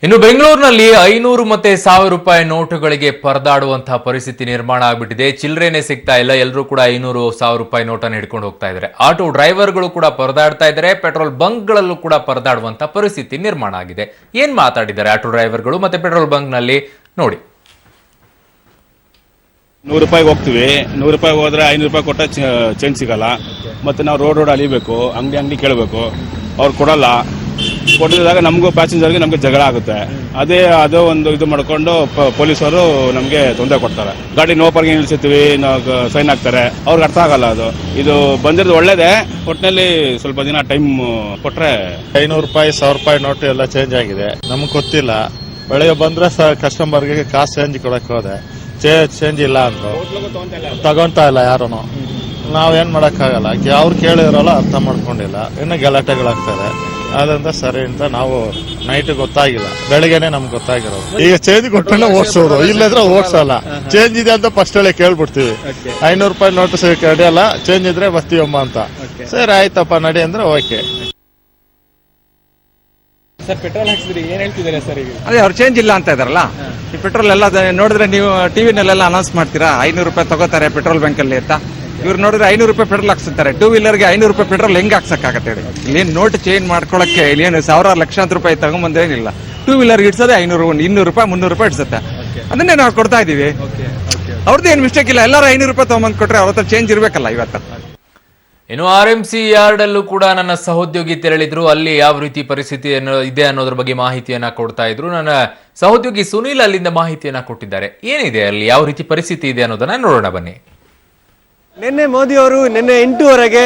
ಇನ್ನು ಬೆಂಗಳೂರಿನಲ್ಲಿ 500 ಮತ್ತೆ 1000 ರೂಪಾಯಿ ನೋಟುಗಳಿಗೆ ಪರದಾಡುವಂತಹ ಪರಿಸ್ಥಿತಿ ನಿರ್ಮಾಣ ಆಗಿಬಿಟ್ಟಿದೆ. ಚಿಲ್ಲರೆನೆ ಸಿಗ್ತಾ ಇಲ್ಲ. ಎಲ್ಲರೂ ಕೂಡ 500 1000 ರೂಪಾಯಿ ನೋಟನ್ನು ಹಿಡ್ಕೊಂಡು ಹೋಗ್ತಾ ಇದ್ದಾರೆ. ಆಟೋ ಡ್ರೈವರ್ಗಳು ಕೂಡ ಪರದಾಡ್ತಾ ಇದ್ದಾರೆ. ಪೆಟ್ರೋಲ್ ಬಂಕ್ಗಳಲ್ಲೂ ಕೂಡ ಪರದಾಡುವಂತಹ ಪರಿಸ್ಥಿತಿ ನಿರ್ಮಾಣ ಆಗಿದೆ. ಏನ್ ಮಾತಾಡಿದ್ದಾರೆ ಆಟೋ ಡ್ರೈವರ್ಗಳು ಮತ್ತೆ ಪೆಟ್ರೋಲ್ ಬಂಕ್ನಲ್ಲಿ ನೋಡಿ. 100 ರೂಪಾಯಿಗೆ ಹೋಗ್ತೀವಿ. 100 ರೂಪಾಯಿಗೆ ಹೋದ್ರೆ 500 ರೂಪಾಯಿ ಕೊಟ್ಟ ಚೇಂಜ್ ಸಿಗಲ್ಲ. ಮತ್ತೆ ನಾವು ರೋಡ್ ಅಲಿಬೇಕು, ಅಂಗಡಿ ಕೇಳಬೇಕು, ಅವ್ರು ಕೊಡಲ್ಲ. ಕೊಟ್ಟಿದಾಗ ನಮಗೂ ಪ್ಯಾಸೆಂಜರ್ಗೆ ನಮಗೆ ಜಗಳ ಆಗುತ್ತೆ. ಅದು ಒಂದು ಇದು ಮಾಡ್ಕೊಂಡು ಪೊಲೀಸರು ನಮಗೆ ತೊಂದರೆ ಕೊಡ್ತಾರೆ. ಗಾಡಿ ನೋ ಪಾರ್ಕಿಂಗ್ ನಿಲ್ಸಿರ್ತೀವಿ, ಫೈನ್ ಹಾಕ್ತಾರೆ. ಅವ್ರಿಗೆ ಅರ್ಥ ಆಗಲ್ಲ. ಇದು ಬಂದಿರೋದು ಒಳ್ಳೇದೇ. ಒಟ್ಟಿನಲ್ಲಿ ಸ್ವಲ್ಪ ದಿನ ಟೈಮ್ ಕೊಟ್ರೆ 500 ರೂಪಾಯಿ 1000 ರೂಪಾಯಿ ನೋಟು ಎಲ್ಲ ಚೇಂಜ್ ಆಗಿದೆ. ನಮ್ಗೆ ಗೊತ್ತಿಲ್ಲ. ಬೆಳಗ್ಗೆ ಬಂದ್ರೆ ಕಸ್ಟಮರ್ಗೆ ಕಾಸು ಚೇಂಜ್ ಕೊಡಕ್ ಹೋದೆ, ಚೇಂಜ್ ಇಲ್ಲ ಅಂದ್ರು. ತಗೊಂತಾ ಇಲ್ಲ ಯಾರು. ನಾವೇನ್ ಮಾಡಕ್ಕಾಗಲ್ಲ. ಅವ್ರು ಕೇಳಿದ್ರಲ್ಲ, ಅರ್ಥ ಮಾಡ್ಕೊಂಡಿಲ್ಲ. ಇನ್ನು ಗಲಾಟೆಗಳಾಗ್ತದೆ. ಅದರಿಂದ ಸರಿ ಅಂತ ನಾವು ನೈಟ್ ಗೊತ್ತಾಗಿಲ್ಲ, ಬೆಳಗ್ಗೆನೆ ನಮ್ಗೆ ಗೊತ್ತಾಗಿರೋದು. ಈಗ ಚೇಂಜ್ ಕೊಟ್ಟರೆ ಓಡಿಸೋದು, ಇಲ್ಲದ್ರೆ ಓಡಿಸಲ್ಲ. ಚೇಂಜ್ ಇದೆ ಅಂತ ಫಸ್ಟ್ ಹೇಳಿ ಕೇಳ್ಬಿಡ್ತೀವಿ. 500 ರೂಪಾಯಿ ನೋಟು ನಡೆಯಲ್ಲ, ಚೇಂಜ್ ಇದ್ರೆ ಬರ್ತೀವಮ್ಮ ಅಂತ. ಸರಿ ಆಯ್ತಪ್ಪ ನಡಿ ಅಂದ್ರೆ ಓಕೆ. ಸರ್, ಪೆಟ್ರೋಲ್ ಹಾಕ್ಸಿದ್ರಿ, ಏನ್ ಹೇಳ್ತಿದ್ದಾರೆ ಸರ್? ಈಗ ಅದೇ ಅವ್ರು ಚೇಂಜ್ ಇಲ್ಲ ಅಂತ ಇದಾರಲ್ಲ. ಈ ಪೆಟ್ರೋಲ್ ಎಲ್ಲ ನೋಡಿದ್ರೆ ನೀವು ಟಿವಿನಲ್ಲೆಲ್ಲ ಅನೌನ್ಸ್ ಮಾಡ್ತೀರಾ 500 ರೂಪಾಯಿ ತಗೋತಾರೆ ಪೆಟ್ರೋಲ್ ಬ್ಯಾಂಕ್ ಅಲ್ಲಿ ಅಂತ. ಇವ್ರು ನೋಡಿದ್ರೆ 500 ರೂಪಾಯಿ ಪೆಟ್ರೋಲ್ ಹಾಕ್ಸುತ್ತಾರೆ. 2 ವೀಲರ್ಗೆ 500 ರೂಪಾಯಿ ಪೆಟ್ರೋಲ್ ಹೆಂಗ್ ಹಾಕ್ಸಕ್ಕಾಗತ್ತೆ ಹೇಳಿ? ಇಲ್ಲೇನು ನೋಟ್ ಚೇಂಜ್ ಮಾಡ್ಕೊಳಕ್ಕೆ ಇಲ್ಲೇನು ಸಾವಿರಾರು ಲಕ್ಷಾಂತರ ರೂಪಾಯಿ ತಗೊಂಬಂದೇನಿಲ್ಲ. 2 ವೀಲರ್ಗೆ ಇಡ್ಸೋದೆ 500, 200 ರೂಪಾಯಿ 300 ರೂಪಾಯಿ ಇಡ್ಸುತ್ತೆ. ಅದನ್ನೇ ನಾವು ಕೊಡ್ತಾ ಇದೀವಿ. ಅವ್ರದ್ದು ಏನು ಮಿಸ್ಟೇಕ್ ಇಲ್ಲ. ಎಲ್ಲರೂ 500 ರೂಪಾಯಿ ತಗೊಂಬಂದ್ ಕೊಟ್ರೆ ಅವ್ರ ಹತ್ರ ಚೇಂಜ್ ಇರ್ಬೇಕಲ್ಲ ಇವತ್ತು. ಇನ್ನು RMC ಯಾರ್ಡ್ ಅಲ್ಲೂ ಕೂಡ ನನ್ನ ಸಹೋದ್ಯೋಗಿ ತೆರಳಿದ್ರು. ಅಲ್ಲಿ ಯಾವ ರೀತಿ ಪರಿಸ್ಥಿತಿ ಇದೆ ಅನ್ನೋದ್ರ ಬಗ್ಗೆ ಮಾಹಿತಿಯನ್ನ ಕೊಡ್ತಾ ಇದ್ರು. ನನ್ನ ಸಹೋದ್ಯೋಗಿ ಸುನೀಲ್ ಅಲ್ಲಿಂದ ಮಾಹಿತಿಯನ್ನ ಕೊಟ್ಟಿದ್ದಾರೆ. ಏನಿದೆ ಅಲ್ಲಿ, ಯಾವ ರೀತಿ ಪರಿಸ್ಥಿತಿ ಇದೆ ಅನ್ನೋದನ್ನ ನೋಡೋಣ ಬನ್ನಿ. ನಿನ್ನೆ ಮೋದಿ ಅವರು 8:00ವರೆಗೆ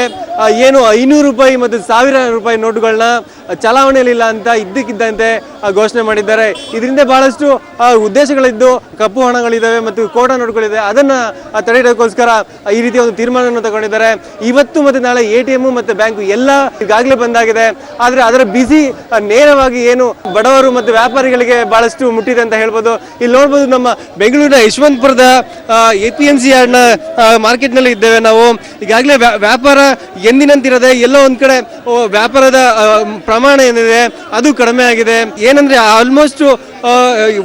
ಏನು 500 ರೂಪಾಯಿ ಮತ್ತು 1000 ರೂಪಾಯಿ ನೋಟುಗಳನ್ನ ಚಲಾವಣೆಯಲ್ಲಿಲ್ಲ ಅಂತ ಇದ್ದಕ್ಕಿದ್ದಂತೆ ಘೋಷಣೆ ಮಾಡಿದ್ದಾರೆ. ಇದರಿಂದ ಬಹಳಷ್ಟು ಉದ್ದೇಶಗಳಿದ್ದು, ಕಪ್ಪು ಹಣಗಳಿದ್ದಾವೆ ಮತ್ತು ಕೋಟಾ ನೋಟುಗಳಿದೆ. ಅದನ್ನ ತಡೆಯೋದಕ್ಕೋಸ್ಕರ ಈ ರೀತಿಯ ಒಂದು ತೀರ್ಮಾನವನ್ನು ತಗೊಂಡಿದ್ದಾರೆ. ಇವತ್ತು ಮತ್ತು ನಾಳೆ ATM ಮತ್ತು ಬ್ಯಾಂಕ್ ಎಲ್ಲ ಈಗಾಗಲೇ ಬಂದಾಗಿದೆ. ಆದ್ರೆ ಅದರ ಬಿಸಿ ನೇರವಾಗಿ ಏನು ಬಡವರು ಮತ್ತು ವ್ಯಾಪಾರಿಗಳಿಗೆ ಬಹಳಷ್ಟು ಮುಟ್ಟಿದೆ ಅಂತ ಹೇಳ್ಬೋದು. ಇಲ್ಲಿ ನೋಡ್ಬೋದು, ನಮ್ಮ ಬೆಂಗಳೂರಿನ ಯಶವಂತಪುರದ APMC ಯಾರ್ಡ್ನ ಮಾರ್ಕೆಟ್ ನಲ್ಲಿ ಇದ್ದೇವೆ ನಾವು. ಈಗಾಗಲೇ ವ್ಯಾಪಾರ ಎಂದಿನಂತಿರದೆ ಎಲ್ಲೋ ಒಂದ್ ಕಡೆ ವ್ಯಾಪಾರದ ಪ್ರಮಾಣ ಏನಿದೆ ಅದು ಕಡಿಮೆ ಆಗಿದೆ. ಏನಂದ್ರೆ ಆಲ್ಮೋಸ್ಟ್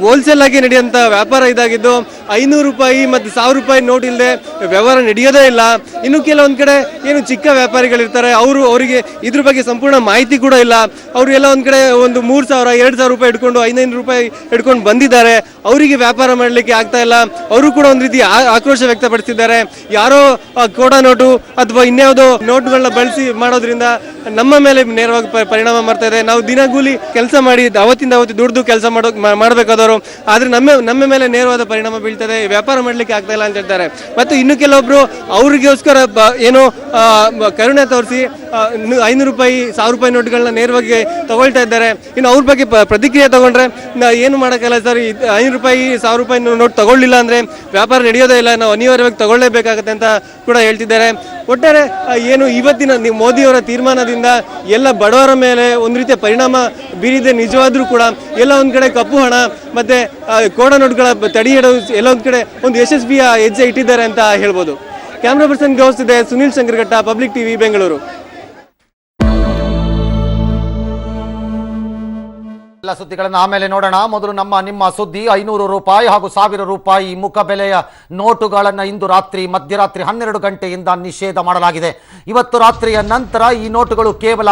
ಹೋಲ್ಸೇಲ್ ಆಗಿ ನಡೆಯುವಂತ ವ್ಯಾಪಾರ ಇದಾಗಿದ್ದು 500 ರೂಪಾಯಿ ಮತ್ತು 1000 ರೂಪಾಯಿ ನೋಟ್ ಇಲ್ಲದೆ ವ್ಯವಹಾರ ನಡೆಯೋದೇ ಇಲ್ಲ. ಇನ್ನು ಕೆಲವೊಂದ್ ಕಡೆ ಏನು ಚಿಕ್ಕ ವ್ಯಾಪಾರಿಗಳಿರ್ತಾರೆ, ಅವರಿಗೆ ಇದ್ರ ಬಗ್ಗೆ ಸಂಪೂರ್ಣ ಮಾಹಿತಿ ಕೂಡ ಇಲ್ಲ. ಅವರು ಎಲ್ಲ ಒಂದ್ ಕಡೆ ಒಂದು 3000 2000 ರೂಪಾಯಿ ಇಟ್ಕೊಂಡು 500 ರೂಪಾಯಿ ಇಟ್ಕೊಂಡು ಬಂದಿದ್ದಾರೆ. ಅವರಿಗೆ ವ್ಯಾಪಾರ ಮಾಡ್ಲಿಕ್ಕೆ ಆಗ್ತಾ ಇಲ್ಲ. ಅವರು ಕೂಡ ಒಂದ್ ರೀತಿ ಆಕ್ರೋಶ ವ್ಯಕ್ತಪಡಿಸಿದ್ದಾರೆ. ಯಾರೋ ಕೋಟಾ ನೋಟು ಅಥವಾ ಇನ್ಯಾವುದೋ ನೋಟುಗಳನ್ನ ಬಳಸಿ ಮಾಡೋದ್ರಿಂದ ನಮ್ಮ ಮೇಲೆ ನೇರವಾಗಿ ಪರಿಣಾಮ ಮಾಡ್ತಾ ಇದೆ. ನಾವು ದಿನಗೂಲಿ ಕೆಲಸ ಮಾಡಿ ಅವತ್ತಿಂದ ದುಡ್ದು ಕೆಲಸ ಮಾಡಬೇಕಾದವರು, ಆದ್ರೆ ನಮ್ಮ ಮೇಲೆ ನೇರವಾದ ಪರಿಣಾಮ ಬೀಳ್ತದೆ. ವ್ಯಾಪಾರ ಮಾಡ್ಲಿಕ್ಕೆ ಆಗ್ತಾ ಇಲ್ಲ ಅಂತ ಹೇಳ್ತಾರೆ. ಮತ್ತು ಇನ್ನು ಕೆಲವೊಬ್ರು ಅವರಿಗೋಸ್ಕರ ಏನೋ ಕರುಣೆ ತೋರಿಸಿ 500 ರೂಪಾಯಿ 1000 ರೂಪಾಯಿ ನೋಟುಗಳನ್ನ ನೇರವಾಗಿ ತಗೊಳ್ತಾ ಇದ್ದಾರೆ. ಇನ್ನು ಅವ್ರ ಬಗ್ಗೆ ಪ್ರತಿಕ್ರಿಯೆ ತಗೊಂಡ್ರೆ ಏನು ಮಾಡೋಕ್ಕಲ್ಲ ಸರ್. 500 ರೂಪಾಯಿ 1000 ರೂಪಾಯಿ ನೋಟ್ ತಗೊಳ್ಳಿಲ್ಲ ಅಂದ್ರೆ ವ್ಯಾಪಾರ ನಡೆಯೋದೇ ಇಲ್ಲ, ನಾವು ಅನಿವಾರ್ಯವಾಗಿ ತಗೊಳ್ಳೇಬೇಕಾಗತ್ತೆ ಅಂತ ಕೂಡ ಹೇಳ್ತಿದ್ದಾರೆ. ಒಟ್ಟಾರೆ ಏನು ಇವತ್ತಿನ ಮೋದಿಯವರ ತೀರ್ಮಾನದಿಂದ ಎಲ್ಲ ಬಡವರ ಮೇಲೆ ಒಂದು ರೀತಿಯ ಪರಿಣಾಮ ಬೀರಿದೆ. ನಿಜವಾದ್ರೂ ಕೂಡ ಎಲ್ಲ ಒಂದ್ ಕಡೆ ಕಪ್ಪು ಹಣ ಮತ್ತೆ ಕೋಟಾ ನೋಟುಗಳ ತಡೆಹಿಡಿದು ಎಲ್ಲ ಒಂದ್ ಕಡೆ ಒಂದು ಯಶಸ್ವಿಯ ಹೆಜ್ಜೆ ಇಟ್ಟಿದ್ದಾರೆ ಅಂತ ಹೇಳ್ಬೋದು. ಕ್ಯಾಮ್ರಾ ಪರ್ಸನ್ ಗೌಸ್ ಇದೆ, ಸುನೀಲ್ ಶಂಕರಘಟ್ಟ, ಪಬ್ಲಿಕ್ ಟಿವಿ, ಬೆಂಗಳೂರು. ಎಲ್ಲ ಸುದ್ದಿಗಳನ್ನು ಆಮೇಲೆ ನೋಡೋಣ. ಮೊದಲು ನಿಮ್ಮ ಸುದ್ದಿ 500 ರೂಪಾಯಿ ಹಾಗೂ 1000 ರೂಪಾಯಿ ಮುಖಬೆಲೆಯ ನೋಟುಗಳನ್ನು ಇಂದು ಮಧ್ಯರಾತ್ರಿ 12 ಗಂಟೆಯಿಂದ ನಿಷೇಧ ಮಾಡಲಾಗಿದೆ. ಇವತ್ತು ರಾತ್ರಿಯ ನಂತರ ಈ ನೋಟುಗಳು ಕೇವಲ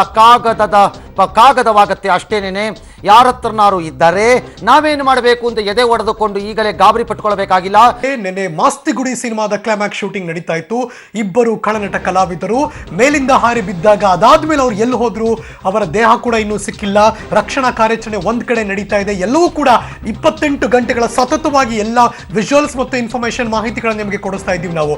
ಕಾಗದವಾಗತ್ತೆ ಅಷ್ಟೇನೇನೆ. ಯಾರ ಹತ್ರನಾರು ಇದ್ದರೆ ನಾವೇನು ಮಾಡಬೇಕು ಅಂತ ಎದೆ ಒಡೆದುಕೊಂಡು ಈಗಲೇ ಗಾಬರಿ ಪಟ್ಕೊಳ್ಬೇಕಾಗಿಲ್ಲ. ನಿನ್ನೆ ಮಾಸ್ತಿಗುಡಿ ಸಿನಿಮಾದ ಕ್ಲೈಮ್ಯಾಕ್ಸ್ ಶೂಟಿಂಗ್ ನಡೀತಾ ಇತ್ತು. ಇಬ್ಬರು ಖಳನಟ ಕಲಾವಿದರು ಮೇಲಿಂದ ಹಾರಿ ಬಿದ್ದಾಗ ಅದಾದ್ಮೇಲೆ ಅವ್ರು ಎಲ್ಲಿ ಹೋದ್ರು, ಅವರ ದೇಹ ಕೂಡ ಇನ್ನೂ ಸಿಕ್ಕಿಲ್ಲ. ರಕ್ಷಣಾ ಕಾರ್ಯಾಚರಣೆ ಒಂದ್ ಕಡೆ ನಡೀತಾ ಇದೆ. ಎಲ್ಲವೂ ಕೂಡ 28 ಗಂಟೆಗಳ ಸತತವಾಗಿ ಎಲ್ಲ ವಿಜುವಲ್ಸ್ ಮತ್ತು ಇನ್ಫಾರ್ಮೇಶನ್ ಮಾಹಿತಿಗಳನ್ನು ನಿಮಗೆ ಕೊಡಿಸ್ತಾ ಇದ್ದೀವಿ ನಾವು.